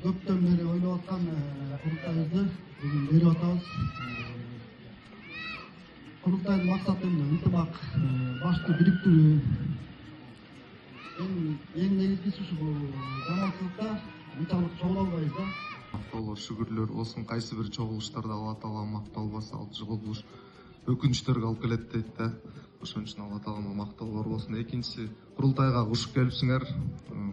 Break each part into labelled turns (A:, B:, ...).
A: көптөн бери ойлоп аткан курултайыбызды бүгүн берип атабыз. Курултайдын максаты эмне? Ынтымак, башты бириктирүү. Эң негизгиси ушул жаманчылыкта мынчалык чогулбайбыз да.
B: Мактоолор, шүгүрлөр болсун, кайсы бир чогулуштарда Алла Таала макталбаса, ал жыгылыш өкүнүчтөргө алып келет дейт да. Ошон үчүн Алла Таалага мактоолор болсун. Экинчиси, курултайга куш келипсиңер.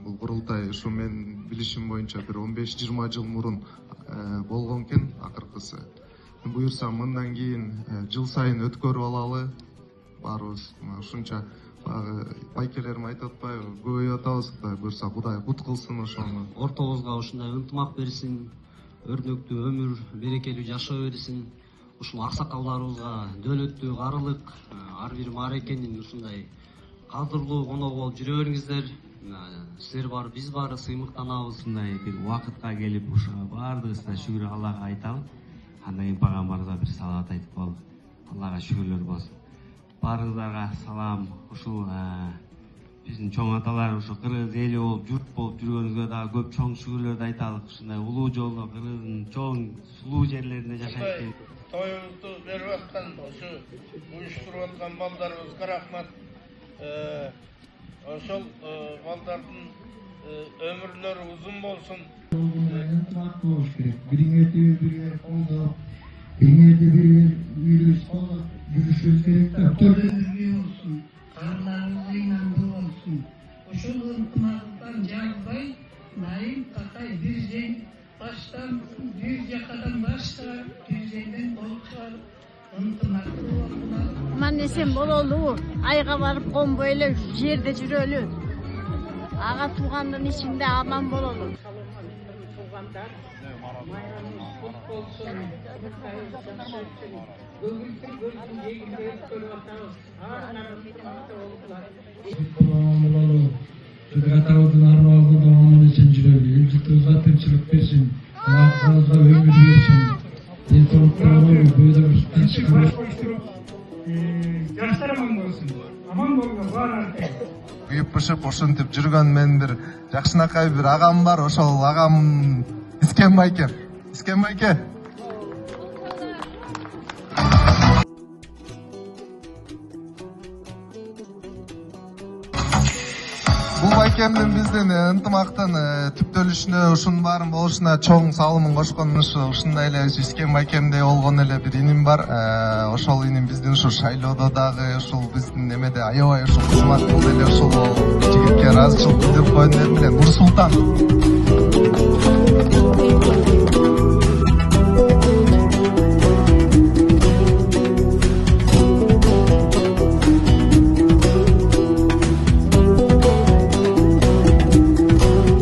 B: Бул курултай ушу менин билишим боюнча бир 15-20 жыл мурун болгон экен акыркысы. Буюрса мындан кийин жыл сайын өткөрүп алалы баарыбыз. Ушунча байкелерим айтып атпайбы, көбөйүп атабыз. Кудай буюрса, Кудай кут кылсын ошону.
C: Ортобузга ушундай ынтымак берсин, өрнөктүү өмүр, берекелүү жашоо берсин. Ушул аксакалдарыбызга дөөлөттүү карылык, ар бир маарекенин ушундай кадырлуу коногу болуп жүрө бериңиздер. Силер бар, биз бар, сыймыктанабыз.
D: Ушундай бир убакытка келип, ушуга баардыгыбызга шүгүр Аллага айталы. Андан кийин пайгамбарыбызга бир салават айтып болуп, Аллага шүгүрлөр болсун. Баарыңыздарга салам. Ушул биздин чоң аталар ушу кыргыз эли болуп, журт болуп жүргөнүзгө дагы көп чоң шүгүрлөрдү айталык. Ушундай улуу жолдо кыргыздын чоң сулуу жерлеринде жашайт.
E: Toyumuzu berip atkan, oşu uyuşturup atkan baldarımızga rahmat. Oşol baldardın ömürleri uzun bolsun.
A: Ынтымак болуш керек. Бириңерди бириңер колдоп, бириңерди бириңер үйлүбүз колдоп жүрүшүбүз керек да.
F: Төрөбүз болсун, каарыларыбыз ыймандуу болсун. Ошол ынтымактан жаңылбай, найым такай бир жең баштан, бир жакадан баштап, бир жеңден болчу ынтымактуу болуп.
G: Аман эсен бололу, айга барып конбой эле жерде жүрөлү. Ага туугандын ичинде аман бололу.
A: Атабыздын арбагында аман эсен жүрөлү. Элдикибизге тынччылык берсин. Калганыбызга өмүр берсин. Денсаулыктарыбыз бойдон
F: Жаштар аман болсун. Аман болгон баары.
B: Күйүп бышып ошентип жүргөн мен бир жакшынакай бир агам бар. Ошол агам Искен байке. Бул байкемдин биздин ынтымактын түптөлүшүнө, ушунун баарын болушуна чоң салымын кошкон ушундай эле Искен байкемдей болгон эле бир иним бар. Ошол иним биздин ушу шайлоодо дагы, ушул биздин эмеде аябай ушул кызмат кылды эле, ушул жигитке ыраазычылык билдирип койгон менен Нурсултан.